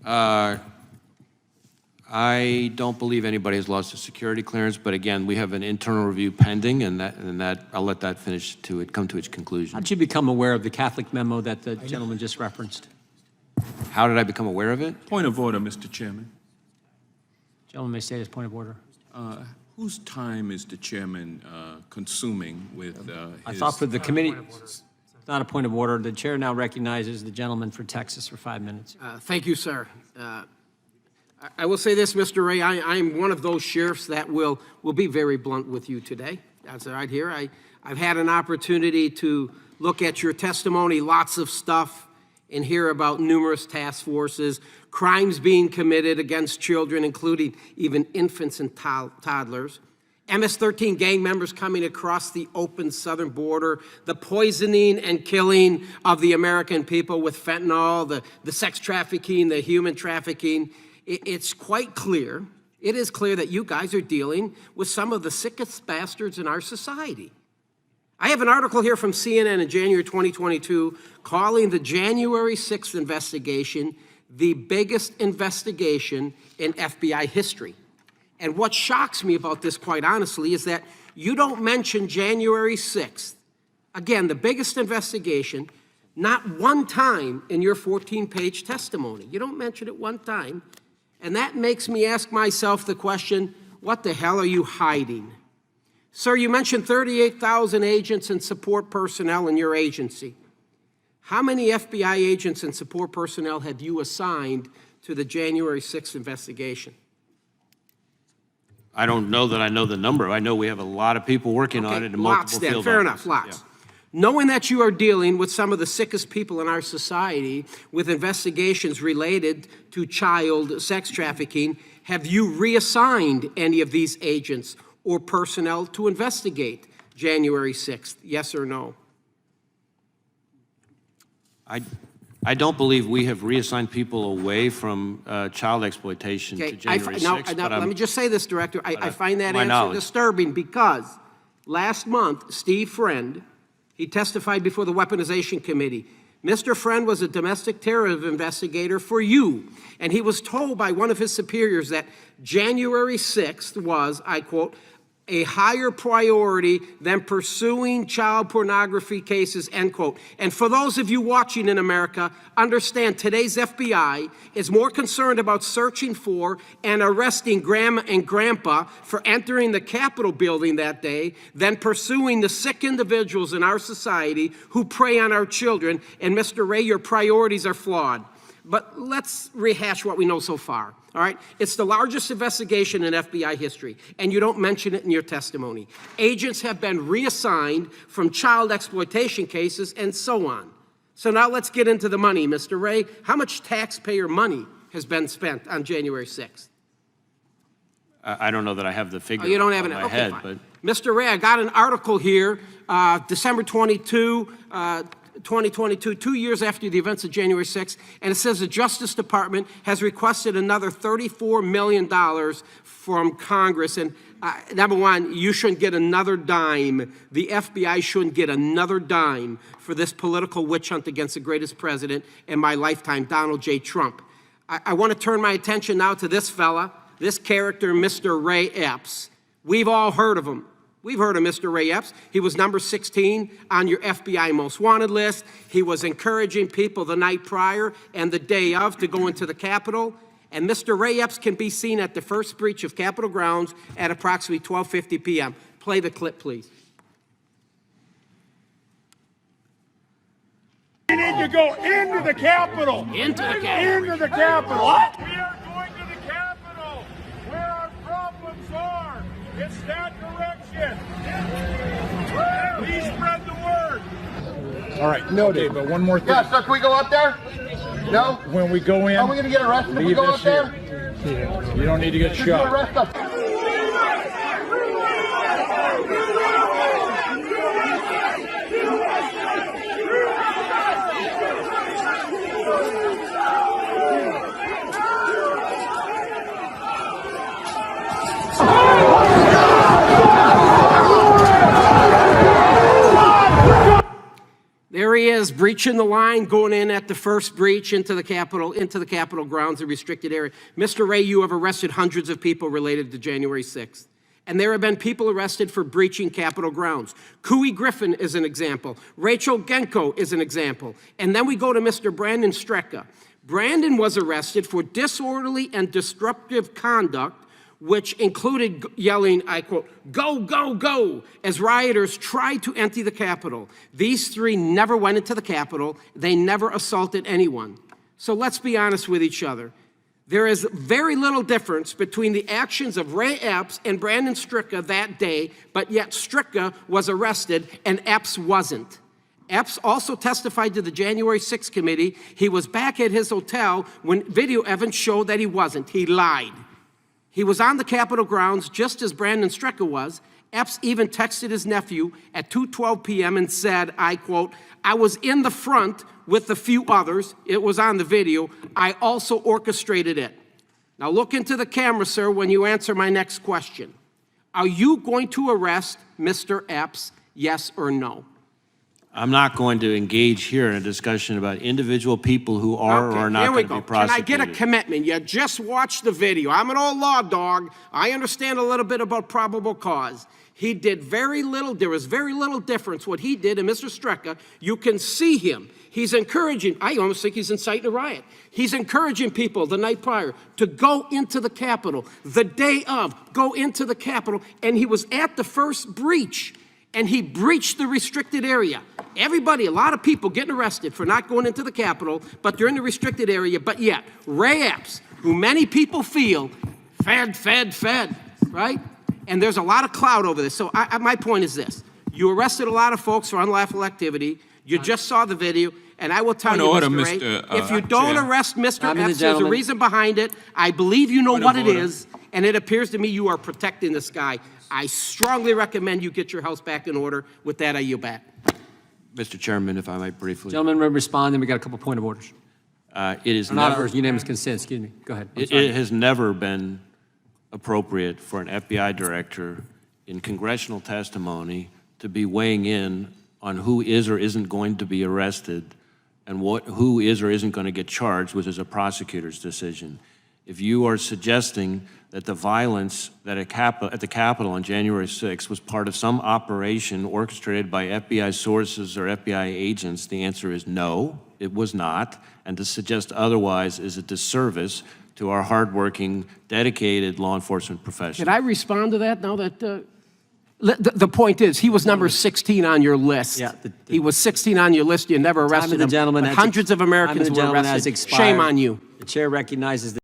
I don't believe anybody has lost a security clearance, but again, we have an internal review pending, and that I'll let that come to its conclusion. How did you become aware of the Catholic memo that the gentleman just referenced? How did I become aware of it? Point of order, Mr. Chairman. Gentleman may state his point of order. Whose time is the chairman consuming with I his... thought for the committee, it's not a point of order. The chair now recognizes the gentleman for Texas for 5 minutes. Thank you, sir. I will say this, Mr. Wray, I'm one of those sheriffs that will be very blunt with you today. That's right here. I've had an opportunity to look at your testimony, lots of stuff, and hear about numerous task forces, crimes being committed against children, including even infants and toddlers, MS-13 gang members coming across the open southern border, the poisoning and killing of the American people with fentanyl, the sex trafficking, the human trafficking. It's quite clear, it is clear that you guys are dealing with some of the sickest bastards in our society. I have an article here from CNN in January 2022 calling the January 6th investigation the biggest investigation in FBI history. And what shocks me about this, quite honestly, is that you don't mention January 6th, again, the biggest investigation, not one time in your 14-page testimony. You don't mention it one time. And that makes me ask myself the question, what the hell are you hiding? Sir, you mentioned 38,000 agents and support personnel in your agency. How many FBI agents and support personnel have you assigned to the January 6th investigation? I don't know that I know the number. I know we have a lot of people working on it in multiple field fair offices. enough, lots. Yeah. Knowing that you are dealing with some of the sickest people in our society with investigations related to child sex trafficking, have you reassigned any of these agents or personnel to investigate January 6th? Yes or no? I don't believe we have reassigned people away from child exploitation to January 6th. Now, let me just say this, Director. I find that answer disturbing because last month, Steve Friend, he testified before the Weaponization Committee. Mr. Friend was a domestic terrorism investigator for you, and he was told by one of his superiors that January 6th was, I quote, a higher priority than pursuing child pornography cases, end quote. And for those of you watching in America, understand today's FBI is more concerned about searching for and arresting Grandma and Grandpa for entering the Capitol building that day than pursuing the sick individuals in our society who prey on our children. And Mr. Wray, your priorities are flawed. But let's rehash what we know so far, all right? It's the largest investigation in FBI history, and you don't mention it in your testimony. Agents have been reassigned from child exploitation cases and so on. So now let's get into the money, Mr. Wray. How much taxpayer money has been spent on January 6th? I don't know that I have the figure you don't have in it? my Okay, head, fine. but Mr. Wray, I got an article here, December 22, 2022, 2 years after the events of January 6th, and it says the Justice Department has requested another $34 million from Congress. And number one, you shouldn't get another dime. The FBI shouldn't get another dime for this political witch hunt against the greatest president in my lifetime, Donald J. Trump. I want to turn my attention now to this fella, this character, Mr. Ray Epps. We've all heard of him. We've heard of Mr. Ray Epps. He was number 16 on your FBI most wanted list. He was encouraging people the night prior and the day of to go into the Capitol. And Mr. Ray Epps can be seen at the first breach of Capitol grounds at approximately 12:50 p.m. Play the clip, please. We need to go into the Capitol. Into the Capitol. Into the Capitol. What? We are going to the Capitol, where our problems are. It's that direction. Please spread the word. All right, noted. But one more thing. Yeah, so can we go up there? No? When we go in, Are we going to get arrested if we go up there? Here. You don't need to get Should you shot. arrest us? There he is, breaching the line, going in at the first breach into the Capitol grounds, the restricted area. Mr. Wray, you have arrested hundreds of people related to January 6th. And there have been people arrested for breaching Capitol grounds. Cooey Griffin is an example. Rachel Genko is an example. And then we go to Mr. Brandon Strecka. Brandon was arrested for disorderly and disruptive conduct, which included yelling, I quote, "Go, go, go," as rioters tried to empty the Capitol. These three never went into the Capitol. They never assaulted anyone. So let's be honest with each other. There is very little difference between the actions of Wray Epps and Brandon Strecka that day, but yet Strecka was arrested and Epps wasn't. Epps also testified to the January 6th committee. He was back at his hotel when video evidence showed that he wasn't. He lied. He was on the Capitol grounds just as Brandon Strecka was. Epps even texted his nephew at 2:12 p.m. and said, I quote, "I was in the front with a few others." It was on the video. "I also orchestrated it." Now look into the camera, sir, when you answer my next question. Are you going to arrest Mr. Epps, yes or no? I'm not going to engage here in a discussion about individual people who are or are not going to be prosecuted. Can I get a commitment? You just watched the video. I'm an old law dog. I understand a little bit about probable cause. He did very little. There was very little difference what he did and Mr. Strecka. You can see him. He's encouraging, I almost think he's inciting a riot. He's encouraging people the night prior to go into the Capitol, the day of, go into the Capitol, and he was at the first breach, and he breached the restricted area. Everybody, a lot of people getting arrested for not going into the Capitol, but they're in the restricted area, but yet, Wray Epps, who many people feel, fed, right? And there's a lot of cloud over this. So my point is this. You arrested a lot of folks for unlawful activity. You just saw the video. And I will tell you, Mr. Wray, if you don't arrest Mr. Epps, there's a reason behind it. I believe you know what it is. And it appears to me you are protecting this guy. I strongly recommend you get your house back in order. With that, I yield back. Mr. Chairman, if I might briefly. Gentlemen, will respond, then we got a couple point of orders. It is Not never, unanimous consent, excuse me. Go ahead. it has never been appropriate for an FBI director in congressional testimony to be weighing in on who is or isn't going to be arrested and who is or isn't going to get charged, which is a prosecutor's decision. If you are suggesting that the violence that at the Capitol on January 6th was part of some operation orchestrated by FBI sources or FBI agents, the answer is no, it was not. And to suggest otherwise is a disservice to our hardworking, dedicated law enforcement professionals. Can I respond to that now that, the point is, he was number 16 on your list. Yeah, he was 16 on your list. You never arrested him. But hundreds of Americans were arrested. Shame on you. The chair recognizes the